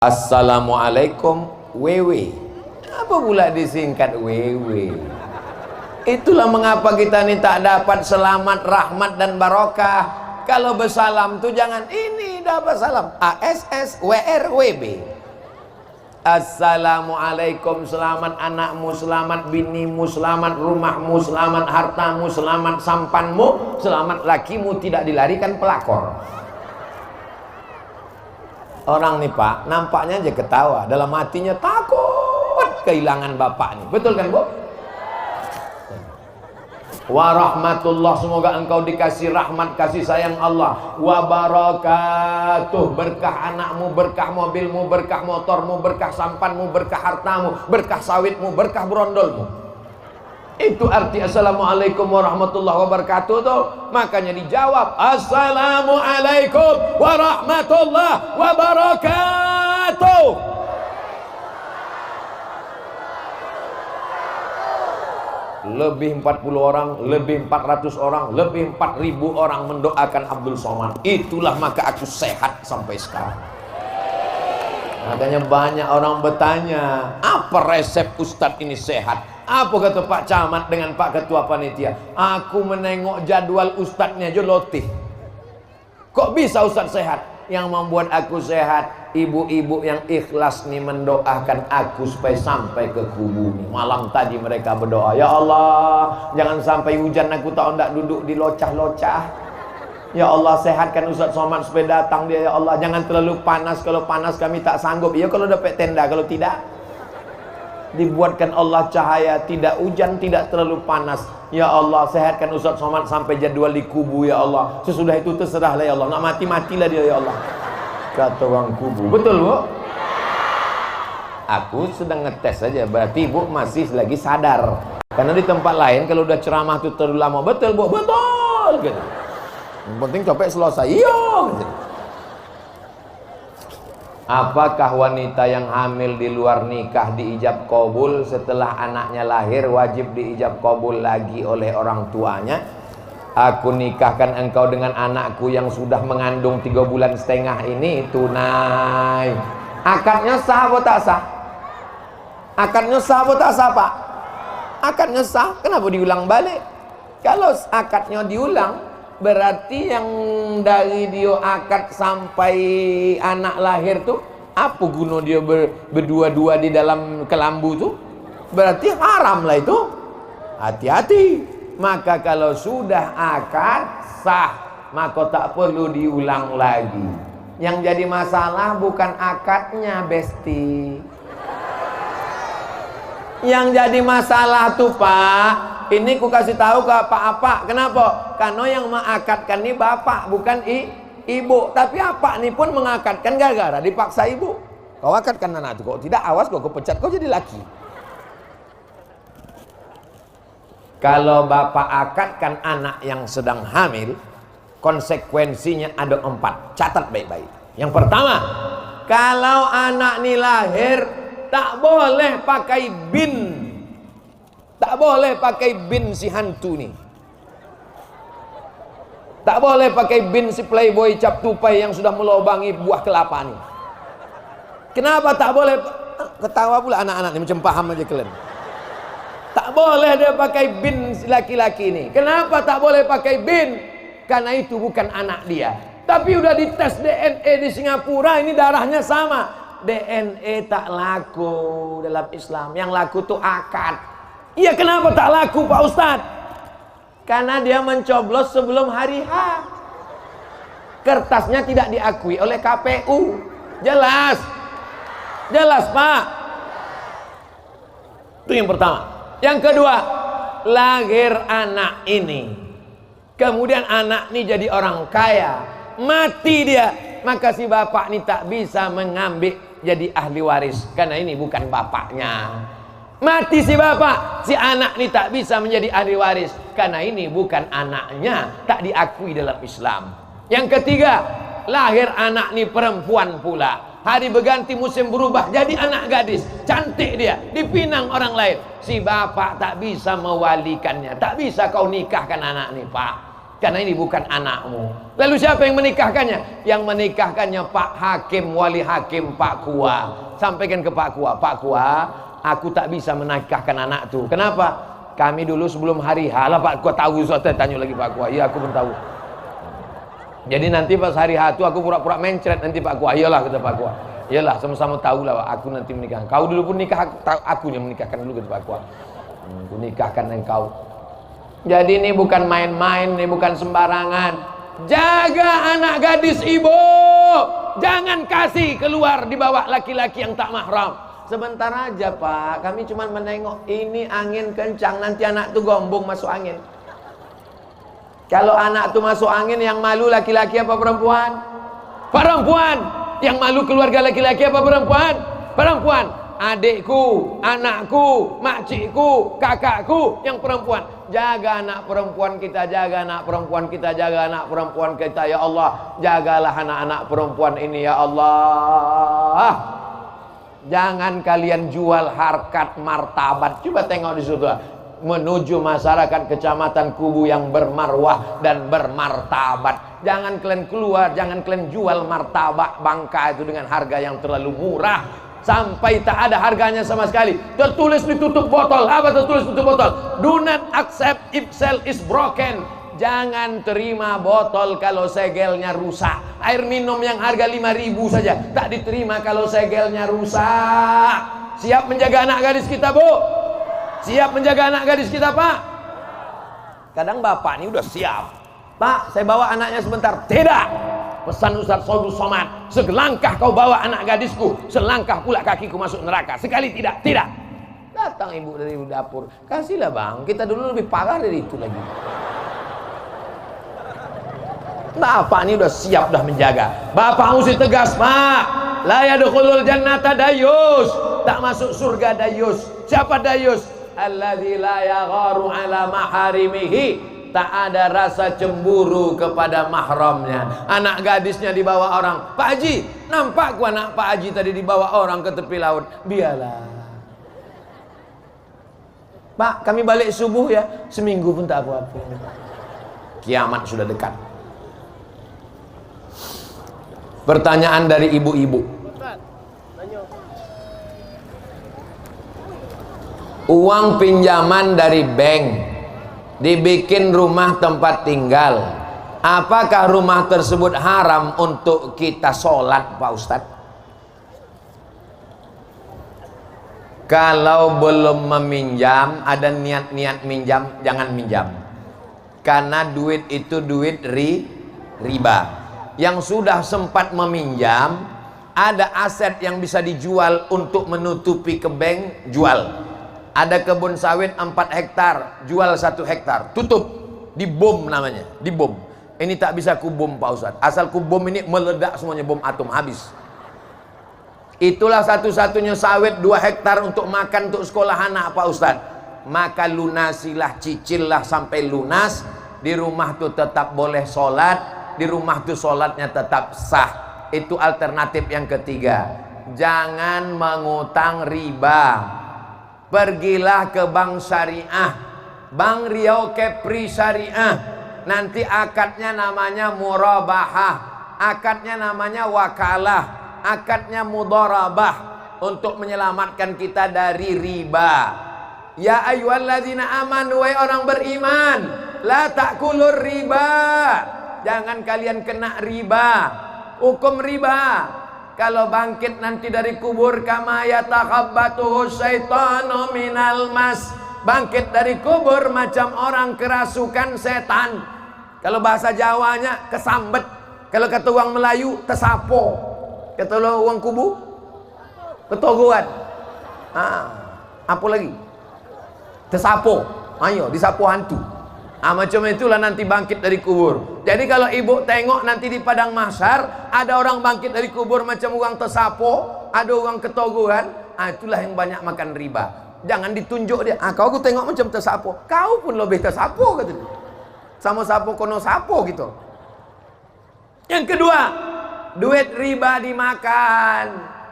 Assalamualaikum WW. Apa pula disingkat WW? Itulah mengapa kita ini tak dapat selamat, rahmat dan barokah. Kalau bersalam tuh jangan ini dapat salam ASS WRWB. Assalamualaikum, selamat anakmu, selamat binimu, selamat rumahmu, selamat hartamu, selamat sampanmu, selamat lakimu tidak dilarikan pelakor. Orang nih Pak, nampaknya aja ketawa, dalam hatinya takut kehilangan bapak nih. Betul kan Bu? Wa rahmatullah, semoga engkau dikasih rahmat kasih sayang Allah. Wa barakatuh, berkah anakmu, berkah mobilmu, berkah motormu, berkah sampanmu, berkah hartamu, berkah sawitmu, berkah brondolmu. Itu arti assalamualaikum warahmatullahi wabarakatuh tuh. Makanya dijawab assalamualaikum warahmatullahi wabarakatuh. Lebih 40 orang, lebih 400 orang, lebih 4000 orang mendoakan Abdul Somad. Itulah maka aku sehat sampai sekarang. Makanya banyak orang bertanya, apa resep Ustadz ini sehat? Apa kata Pak Camat dengan Pak Ketua Panitia? Aku menengok jadwal Ustadznya aja lotih. Kok bisa Ustadz sehat? Yang membuat aku sehat, ibu-ibu yang ikhlas nih mendoakan aku supaya sampai ke kubu nih. Malam tadi mereka berdoa, ya Allah, jangan sampai hujan aku tak hendak duduk di locah-locah. Ya Allah, sehatkan Ustadz Somad supaya datang dia, ya Allah. Jangan terlalu panas, kalau panas kami tak sanggup. Ya kalau dapat tenda, kalau tidak dibuatkan Allah cahaya, tidak hujan, tidak terlalu panas. Ya Allah, sehatkan Ustadz Somad sampai jadwal di kubu, ya Allah. Sesudah itu terserahlah ya Allah, nak mati-matilah dia ya Allah, kata orang kubu. Betul Bu? Aku sedang ngetes saja, berarti Ibu masih lagi sadar. Karena di tempat lain kalau udah ceramah tuh terlalu lama. Betul Bu? Betul gitu. Yang penting capek selesai. Iya gitu. Apakah wanita yang hamil di luar nikah diijab kabul setelah anaknya lahir wajib diijab kabul lagi oleh orang tuanya? Aku nikahkan engkau dengan anakku yang sudah mengandung 3,5 bulan ini tunai. Akadnya sah atau tak sah? Akadnya sah atau tak sah Pak? Akadnya sah, kenapa diulang balik? Kalau akadnya diulang, berarti yang dari dia akad sampai anak lahir tuh apa guna dia berdua-dua di dalam kelambu tuh? Berarti haram lah itu. Hati-hati. Maka kalau sudah akad sah, maka tak perlu diulang lagi. Yang jadi masalah bukan akadnya, Besti. Yang jadi masalah tuh Pak, ini ku kasih tahu ke Pak. Kenapa? Karena yang mengakadkan ini bapak, bukan ibu. Tapi apa nih pun mengakadkan gara-gara dipaksa ibu. Kau akadkan anak itu, kok tidak awas kau pecat, kau jadi laki. Kalau bapak akadkan anak yang sedang hamil, konsekuensinya ada 4. Catat baik-baik. Yang pertama, kalau anak ini lahir, tak boleh pakai bin. Tak boleh pakai bin si hantu nih. Tak boleh pakai bin si playboy cap tupai yang sudah melobangi buah kelapa nih. Kenapa tak boleh? Ketawa pula anak-anak ini, macam paham aja kalian. Tak boleh dia pakai bin si laki-laki ini. Kenapa tak boleh pakai bin? Karena itu bukan anak dia. Tapi udah dites DNA di Singapura, ini darahnya sama. DNA tak laku dalam Islam. Yang laku tuh akad. Iya, kenapa tak laku Pak Ustadz? Karena dia mencoblos sebelum hari H. Kertasnya tidak diakui oleh KPU. Jelas. Jelas Pak. Itu yang pertama. Yang kedua, lahir anak ini, kemudian anak ini jadi orang kaya, mati dia, maka si bapak ini tak bisa mengambil jadi ahli waris, karena ini bukan bapaknya. Mati si bapak, si anak ini tak bisa menjadi ahli waris, karena ini bukan anaknya, tak diakui dalam Islam. Yang ketiga, lahir anak ini perempuan pula. Hari berganti musim berubah jadi anak gadis, cantik dia, dipinang orang lain. Si bapak tak bisa mewalikannya, tak bisa kau nikahkan anak ini Pak. karena ini bukan anakmu. Lalu siapa yang menikahkannya? Yang menikahkannya Pak Hakim, Wali Hakim Pak Kua. Sampaikan ke Pak Kua, Pak Kua, aku tak bisa menikahkan anak tuh. Kenapa? Kami dulu sebelum hari H lah Pak Kua tahu. Saya tanya lagi Pak Kua, iya aku pun tahu. Jadi nanti pas hari H itu aku pura-pura mencret nanti Pak Kua. Iyalah kata Pak Kua. Iyalah sama-sama tahu lah Pak, aku nanti menikah. Kau dulu pun nikah, aku yang menikahkan dulu kata Pak Kua. Aku nikahkan engkau. Jadi ini bukan main-main, ini bukan sembarangan. Jaga anak gadis ibu. Jangan kasih keluar dibawa laki-laki yang tak mahram. Sebentar aja Pak, kami cuma menengok. Ini angin kencang, nanti anak tuh gombong masuk angin. Kalau anak tuh masuk angin, yang malu laki-laki apa perempuan? Perempuan. Yang malu keluarga laki-laki apa perempuan? Perempuan. Adikku, anakku, makcikku, kakakku yang perempuan. Jaga anak perempuan kita, jaga anak perempuan kita, jaga anak perempuan kita ya Allah. Jagalah anak-anak perempuan ini ya Allah. Jangan kalian jual harkat martabat. Coba tengok di situ, menuju masyarakat kecamatan Kubu yang bermarwah dan bermartabat. Jangan kalian keluar, jangan kalian jual martabak bangka itu dengan harga yang terlalu murah. Sampai tak ada harganya sama sekali. Tertulis di tutup botol. Apa tertulis tutup botol? Do not accept if sell is broken. Jangan terima botol kalau segelnya rusak. Air minum yang harga 5.000 saja tak diterima kalau segelnya rusak. Siap menjaga anak gadis kita Bu? Siap menjaga anak gadis kita Pak? Kadang bapak ini udah siap. Pak, saya bawa anaknya sebentar. Tidak. Pesan Ustaz Saudul Somad, selangkah kau bawa anak gadisku, selangkah pula kakiku masuk neraka. Sekali tidak, tidak. Datang ibu dari dapur, kasihlah bang, kita dulu lebih parah dari itu lagi. Bapak ini udah siap, udah menjaga. Bapak mesti tegas Pak. La yadkhulul jannata dayus, tak masuk surga dayus. Siapa dayus? Alladzi la yagharu ala maharimihi, tak ada rasa cemburu kepada mahramnya. Anak gadisnya dibawa orang. Pak Haji, nampak ku anak Pak Haji tadi dibawa orang ke tepi laut. Biarlah Pak, kami balik subuh ya. Seminggu pun tak apa-apa. Kiamat sudah dekat. Pertanyaan dari ibu-ibu. Uang pinjaman dari bank dibikin rumah tempat tinggal, apakah rumah tersebut haram untuk kita sholat Pak Ustadz? Kalau belum meminjam, ada niat-niat minjam, jangan minjam. Karena duit itu duit riba. Yang sudah sempat meminjam, ada aset yang bisa dijual untuk menutupi ke bank, jual. Ada kebun sawit 4 hektar, jual 1 hektar, tutup, dibom namanya, dibom. Ini tak bisa kubom Pak Ustadz. Asal kubom ini meledak semuanya, bom atom, habis. Itulah satu-satunya sawit 2 hektar untuk makan untuk sekolah anak Pak Ustadz. Maka lunasilah, cicillah sampai lunas. Di rumah tuh tetap boleh sholat, di rumah tuh sholatnya tetap sah. Itu alternatif yang ketiga. Jangan mengutang riba. Pergilah ke bank syariah, Bank Riau Kepri Syariah. Nanti akadnya namanya murabahah, akadnya namanya wakalah, akadnya mudharabah, untuk menyelamatkan kita dari riba. Ya ayyuhalladzina amanu, wahai orang beriman, la ta'kulur riba, jangan kalian kena riba. Hukum riba, kalau bangkit nanti dari kubur, kama yatakhabbatuhu syaitanu minal mas, bangkit dari kubur macam orang kerasukan setan. Kalau bahasa Jawanya kesambet, kalau kata orang Melayu tesapo, kata orang kubu ketoguan. Apa lagi? Tesapo, ayo disapo hantu. Macam itulah nanti bangkit dari kubur. Jadi kalau ibu tengok nanti di padang mahsyar ada orang bangkit dari kubur macam orang tesapo, ada orang ketoguhan, itulah yang banyak makan riba. Jangan ditunjuk dia. Kau aku tengok macam tesapo, kau pun lebih tesapo kata dia. Sama sapo kono sapo gitu. Yang kedua, duit riba dimakan.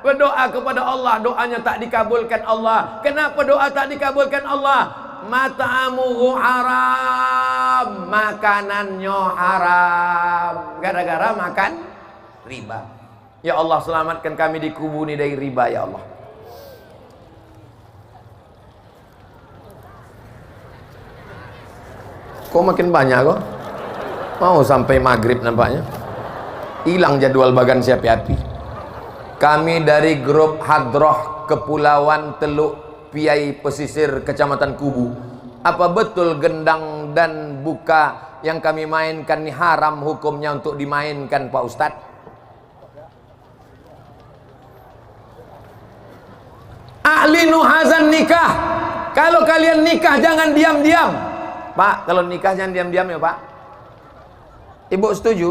Berdoa kepada Allah, doanya tak dikabulkan Allah. Kenapa doa tak dikabulkan Allah? Mata'amuhu haram, haram, makanannya haram, gara-gara makan riba. Ya Allah, selamatkan kami di kubur ini dari riba ya Allah. Kok makin banyak kok? Mau sampai maghrib nampaknya. Hilang jadwal bagan siapi api. Kami dari grup Hadroh Kepulauan Teluk Piai Pesisir Kecamatan Kubu. Apa betul gendang dan buka yang kami mainkan ini haram hukumnya untuk dimainkan Pak Ustadz? Ahlinu hazan nikah. Kalau kalian nikah jangan diam-diam. Pak, kalau nikah jangan diam-diam ya Pak. Ibu setuju?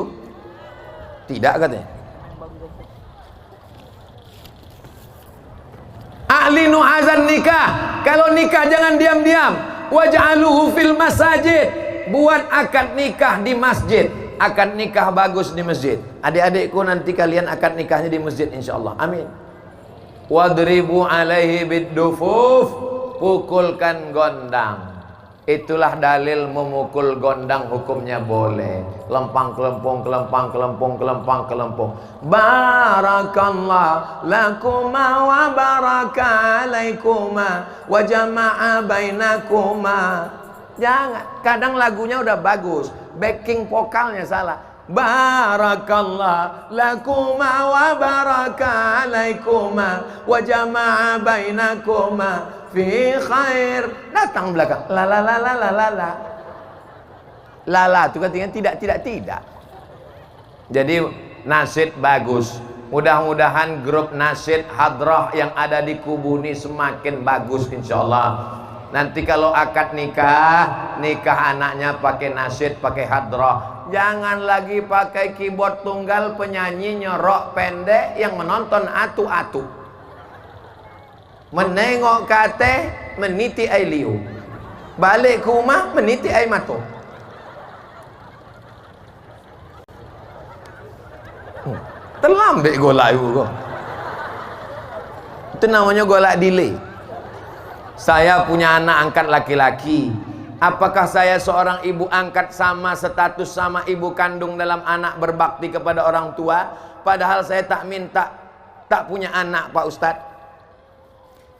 Tidak katanya. Ahlinu hazan nikah. Kalau nikah jangan diam-diam. Waj'aluhu fil masajid. Buat akad nikah di masjid. Akad nikah bagus di masjid. Adik-adikku nanti kalian akad nikahnya di masjid insyaallah. Amin. Wadribu alaihi biddufuf. Pukulkan gondang. Itulah dalil memukul gondang hukumnya boleh. Lempang kelempung, kelempang kelempung, kelempang kelempung. Barakallah lakuma wa baraka alaikuma wa jama'a bainakuma. Jangan, kadang lagunya udah bagus, backing vokalnya salah. Barakallah lakuma wa baraka alaikuma wa jama'a bainakuma fi khair. Datang belakang la la la la la la la la la itu katanya tidak. Jadi nasyid bagus. Mudah-mudahan grup nasyid Hadroh yang ada di Kubu ini semakin bagus insyaallah. Nanti kalau akad nikah anaknya pakai nasyid, pakai Hadroh. Jangan lagi pakai keyboard tunggal penyanyi nyorok pendek yang menonton atu-atu. Menengok kate meniti air liu, balik ke rumah meniti air mata. Terlambat golak ibu kau. Itu namanya golak delay. Saya punya anak angkat laki-laki. Apakah saya seorang ibu angkat sama status sama ibu kandung dalam anak berbakti kepada orang tua? Padahal saya tak punya anak Pak Ustadz.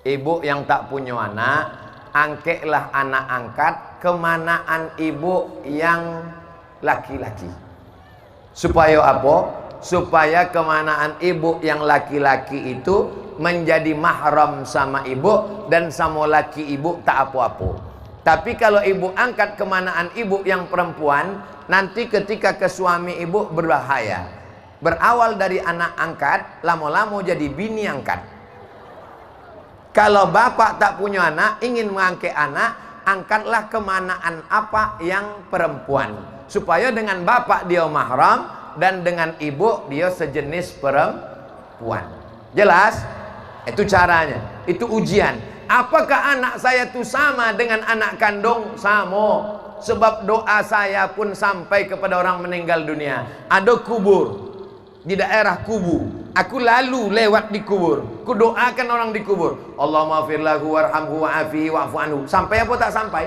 Ibu yang tak punya anak, angketlah anak angkat kemanaan ibu yang laki-laki. Supaya apa? Supaya kemanaan ibu yang laki-laki itu menjadi mahram sama ibu dan sama laki ibu tak apa-apa. Tapi kalau ibu angkat kemanaan ibu yang perempuan, nanti ketika ke suami ibu berbahaya. Berawal dari anak angkat, lama-lama jadi bini angkat. Kalau bapak tak punya anak, ingin mengangkat anak, angkatlah kemanaan apa yang perempuan. Supaya dengan bapak dia mahram dan dengan ibu dia sejenis perempuan. Jelas? Itu caranya. Itu ujian. Apakah anak saya itu sama dengan anak kandung? Sama. Sebab doa saya pun sampai kepada orang meninggal dunia. Ada kubur di daerah Kubu. Aku lalu lewat di kubur. Ku doakan orang di kubur. Allahumma firlahu warhamhu wa'afihi wa'fu anhu. Sampai apa tak sampai?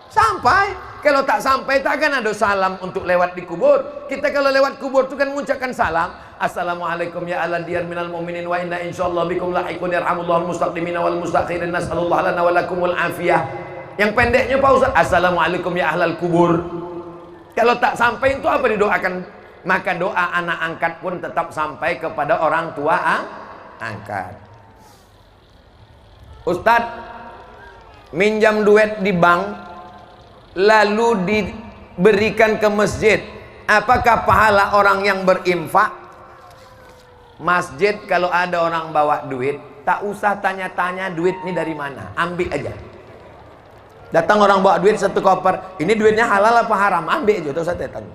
Sampai. Kalau tak sampai takkan ada salam untuk lewat di kubur. Kita kalau lewat kubur itu kan mengucapkan salam. Assalamualaikum ya ahlan diyar minal mu'minin wa inna insyaallah bikum lahiqun yarhamullahul mustaqdimina wal mustakhirin nas'alullah lana wa lakumul afiyah. Yang pendeknya Pak Ustaz, assalamualaikum ya ahlal kubur. Kalau tak sampai itu apa didoakan? Maka doa anak angkat pun tetap sampai kepada orang tua angkat. Ustadz minjam duit di bank lalu diberikan ke masjid, apakah pahala orang yang berinfak? Masjid kalau ada orang bawa duit, tak usah tanya-tanya duit ini dari mana, ambil aja. Datang orang bawa duit satu koper, ini duitnya halal apa haram, ambil aja, tak usah tanya.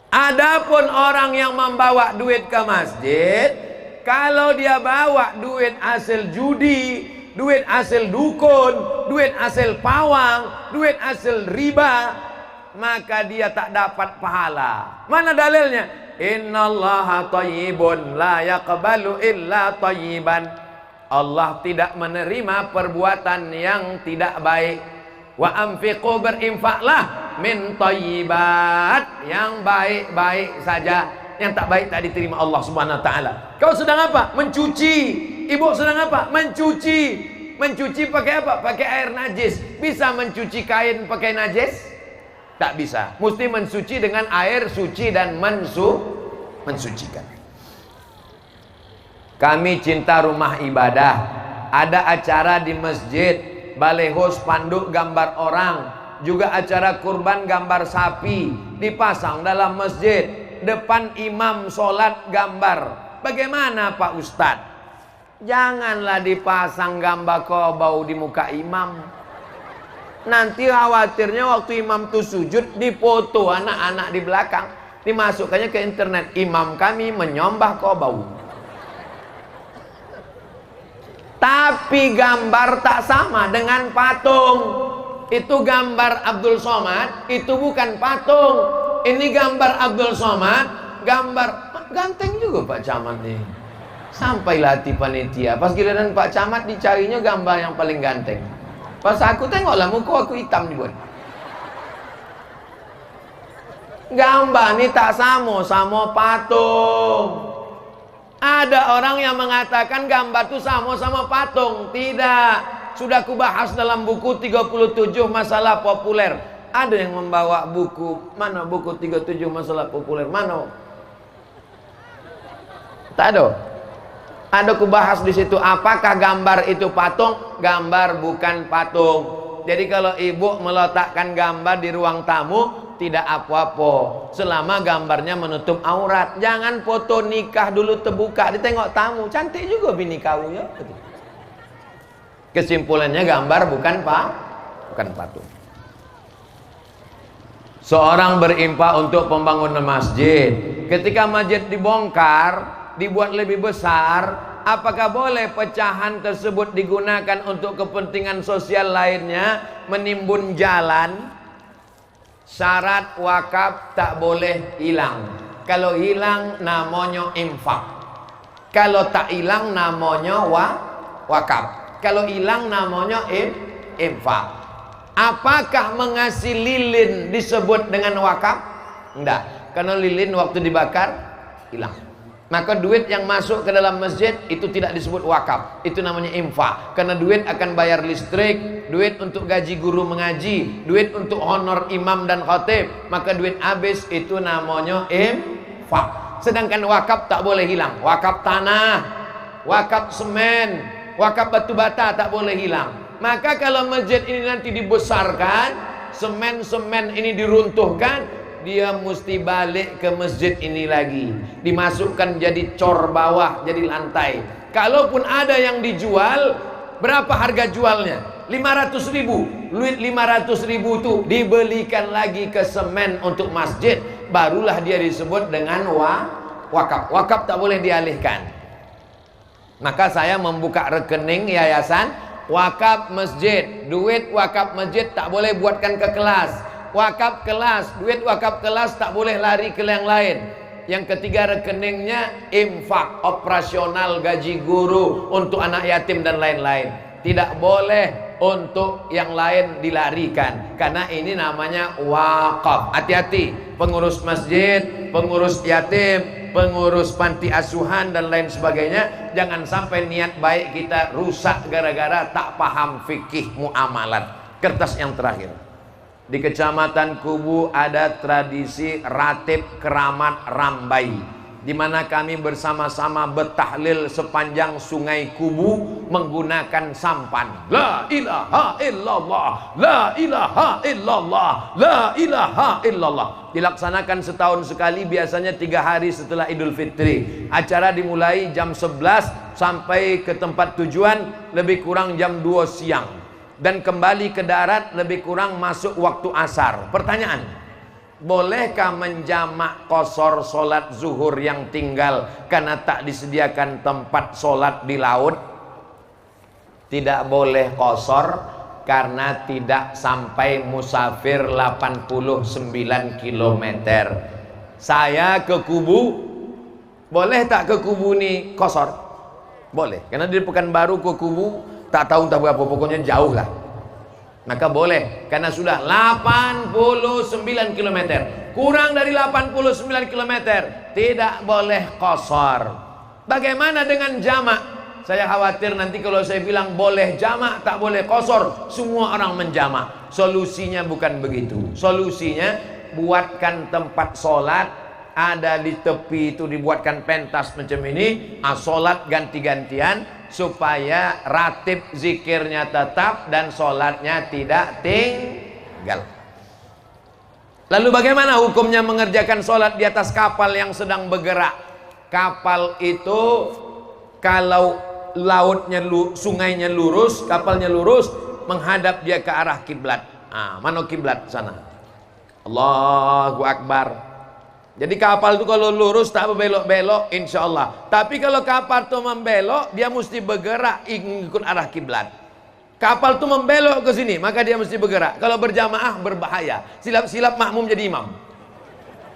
Adapun orang yang membawa duit ke masjid, kalau dia bawa duit hasil judi, duit hasil dukun, duit hasil pawang, duit hasil riba, maka dia tak dapat pahala. Mana dalilnya? Innallaha thayyibun la yaqbalu illa thayyiban. Allah tidak menerima perbuatan yang tidak baik Wa anfiqu, berinfaklah, min thayyibat, yang baik-baik saja, yang tak baik tak diterima Allah Subhanahu wa taala. Kau sedang apa? Mencuci. Ibu sedang apa? Mencuci. Mencuci pakai apa? Pakai air najis. Bisa mencuci kain pakai najis? Tak bisa. Mesti mensuci dengan air suci dan mensucikan. Kami cinta rumah ibadah. Ada acara di masjid, baleho spanduk gambar orang, juga acara kurban gambar sapi dipasang dalam masjid, depan imam sholat gambar. Bagaimana Pak Ustadz? Janganlah dipasang gambar kobau di muka imam. Nanti khawatirnya waktu imam itu sujud, dipoto anak-anak di belakang, dimasukkannya ke internet, imam kami menyembah kobau. Tapi gambar tak sama dengan patung. Itu gambar Abdul Somad, itu bukan patung. Ini gambar Abdul Somad, gambar ganteng juga Pak Camat nih. Sampailah hati panitia, pas giliran Pak Camat dicarinya gambar yang paling ganteng. Pas aku tengoklah muka aku hitam dibuat. Gambar ini tak sama patung. Ada orang yang mengatakan gambar itu sama patung. Tidak. Sudah aku bahas dalam buku 37 masalah populer. Ada yang membawa buku. Mana buku 37 masalah populer? Mana? Tak ada. Ada aku bahas di situ. Apakah gambar itu patung? Gambar bukan patung. Jadi kalau ibu meletakkan gambar di ruang tamu, tidak apa-apa selama gambarnya menutup aurat. Jangan foto nikah dulu terbuka, ditengok tamu. Cantik juga bini kau ya. Kesimpulannya gambar bukan patung. Seorang berinfak untuk pembangunan masjid. Ketika masjid dibongkar, dibuat lebih besar, apakah boleh pecahan tersebut digunakan untuk kepentingan sosial lainnya, menimbun jalan? Syarat wakaf tak boleh hilang. Kalau hilang namanya infak. Kalau tak hilang namanya wakaf. Kalau hilang namanya infak. Apakah mengasih lilin disebut dengan wakaf? Enggak. Karena lilin waktu dibakar hilang. Maka duit yang masuk ke dalam masjid itu tidak disebut wakaf, itu namanya infak. Karena duit akan bayar listrik, duit untuk gaji guru mengaji, duit untuk honor imam dan khatib. Maka duit habis itu namanya infak. Sedangkan wakaf tak boleh hilang. Wakaf tanah, wakaf semen, wakaf batu bata tak boleh hilang. Maka kalau masjid ini nanti dibesarkan, semen-semen ini diruntuhkan, dia mesti balik ke masjid ini lagi, dimasukkan jadi cor bawah, jadi lantai. Kalaupun ada yang dijual, berapa harga jualnya? 500.000. Duit 500.000 itu dibelikan lagi ke semen untuk masjid, barulah dia disebut dengan wakaf. Wakaf tak boleh dialihkan. Maka saya membuka rekening yayasan wakaf masjid. Duit wakaf masjid tak boleh buatkan ke kelas. Wakaf kelas, duit wakaf kelas tak boleh lari ke yang lain. Yang ketiga rekeningnya infak, operasional gaji guru, untuk anak yatim dan lain-lain. Tidak boleh untuk yang lain dilarikan, karena ini namanya wakaf. Hati-hati pengurus masjid, pengurus yatim, pengurus panti asuhan dan lain sebagainya. Jangan sampai niat baik kita rusak gara-gara tak paham fikih muamalat. Kertas yang terakhir. Di Kecamatan Kubu ada tradisi ratib keramat Rambai, di mana kami bersama-sama bertahlil sepanjang sungai Kubu menggunakan sampan. La ilaha illallah, la ilaha illallah, la ilaha illallah. Dilaksanakan setahun sekali, biasanya 3 hari setelah Idul Fitri. Acara dimulai jam 11 sampai ke tempat tujuan lebih kurang jam 2 siang. Dan kembali ke darat lebih kurang masuk waktu asar. Pertanyaan, bolehkah menjamak qasar solat zuhur yang tinggal karena tak disediakan tempat solat di laut? Tidak boleh qasar karena tidak sampai musafir 89 km. Saya ke Kubu, boleh tak ke Kubu nih qasar? Boleh, karena di Pekanbaru ke Kubu tak tahu entah berapa, pokoknya jauh lah. maka boleh, karena sudah 89 km. Kurang dari 89 km tidak boleh qasar. Bagaimana dengan jamak? Saya khawatir nanti kalau saya bilang boleh jamak, tak boleh qasar, semua orang menjamak. Solusinya bukan begitu. Solusinya buatkan tempat sholat ada di tepi itu, dibuatkan pentas macam ini, sholat ganti-gantian, supaya ratib zikirnya tetap dan sholatnya tidak tinggal. Lalu bagaimana hukumnya mengerjakan sholat di atas kapal yang sedang bergerak? Kapal itu kalau lautnya, sungainya lurus, kapalnya lurus, menghadap dia ke arah kiblat. Mana kiblat? Sana. Allahu Akbar. Jadi kapal itu kalau lurus tak berbelok-belok, insya Allah. Tapi kalau kapal itu membelok, dia mesti bergerak ikut arah kiblat. Kapal itu membelok ke sini, maka dia mesti bergerak. Kalau berjamaah berbahaya. Silap-silap makmum jadi imam.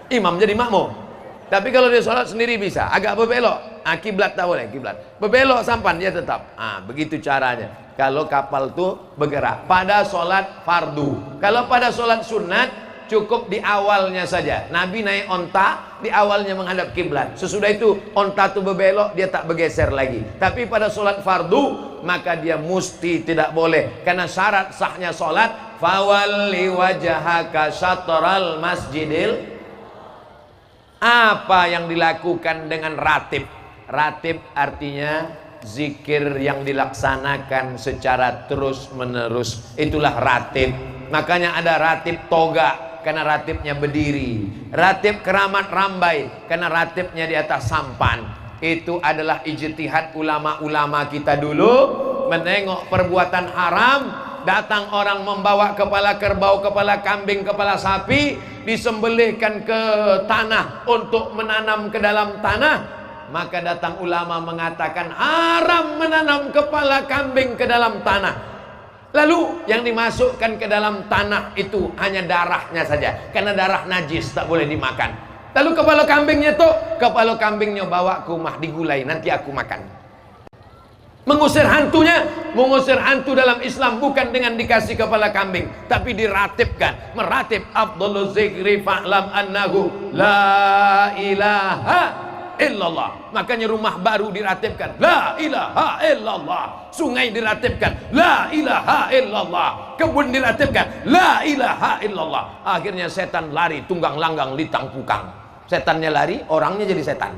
Imam jadi makmum. Tapi kalau dia sholat sendiri bisa. Agak berbelok, kiblat tak boleh, kiblat. Berbelok sampan dia tetap. Begitu caranya. Kalau kapal itu bergerak pada sholat fardu. Kalau pada sholat sunat, cukup di awalnya saja. Nabi naik onta, di awalnya menghadap kiblat. Sesudah itu onta itu berbelok, dia tak bergeser lagi. Tapi pada sholat fardu, maka dia mesti tidak boleh. Karena syarat sahnya sholat, fawalli wajhaka syatral masjidil. Apa yang dilakukan dengan ratib? Ratib artinya zikir yang dilaksanakan secara terus menerus. Itulah ratib. Makanya ada ratib toga, karena ratibnya berdiri. Ratib keramat rambai, karena ratibnya di atas sampan. Itu adalah ijtihad ulama-ulama kita dulu. Menengok perbuatan haram, datang orang membawa kepala kerbau, kepala kambing, kepala sapi, disembelihkan ke tanah untuk menanam ke dalam tanah. Maka datang ulama mengatakan haram menanam kepala kambing ke dalam tanah. Lalu yang dimasukkan ke dalam tanah itu hanya darahnya saja, karena darah najis tak boleh dimakan. Lalu kepala kambingnya tuh, kepala kambingnya bawa ke rumah digulai, nanti aku makan. Mengusir hantunya, mengusir hantu dalam Islam bukan dengan dikasih kepala kambing, tapi diratibkan. Meratib afdhaluz zikri fa'lam annahu la ilaha illallah. Makanya rumah baru diratibkan la ilaha illallah. Sungai diratibkan la ilaha illallah. Kebun diratibkan la ilaha illallah. Akhirnya setan lari tunggang langgang litang pukang. Setannya lari, orangnya jadi setan.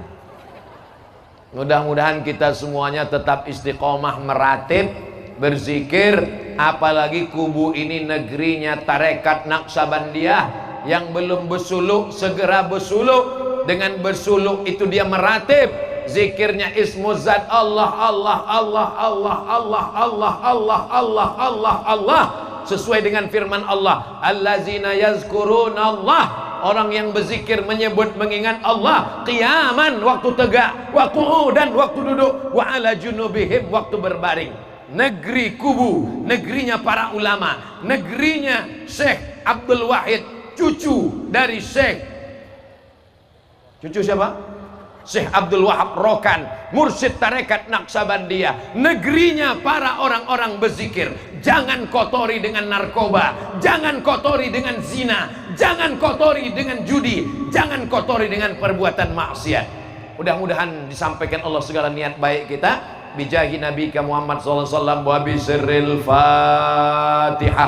Mudah-mudahan kita semuanya tetap istiqomah meratib, berzikir. Apalagi kubu ini negerinya tarekat Naqsabandiyah. Yang belum bersuluk segera bersuluk. Dengan bersuluk itu dia meratib. Zikirnya ismuzat Allah, Allah, Allah, Allah, Allah, Allah, Allah, Allah, Allah, Allah. Sesuai dengan firman Allah, allazina yazkuruna Allah. Orang yang berzikir menyebut mengingat Allah qiyaman waktu tegak, wa qu'udan waktu duduk, wa ala junubihim waktu berbaring. Negeri kubu, negerinya para ulama, negerinya Syekh Abdul Wahid, cucu dari Syekh. Cucu siapa? Syekh Abdul Wahab Rokan, mursyid tarekat Naqsabandiyah. Negerinya para orang-orang berzikir. Jangan kotori dengan narkoba, jangan kotori dengan zina, jangan kotori dengan judi, jangan kotori dengan perbuatan maksiat. Mudah-mudahan disampaikan Allah segala niat baik kita. Bijahi Nabi Muhammad sallallahu alaihi wasallam wa bisirril Fatihah.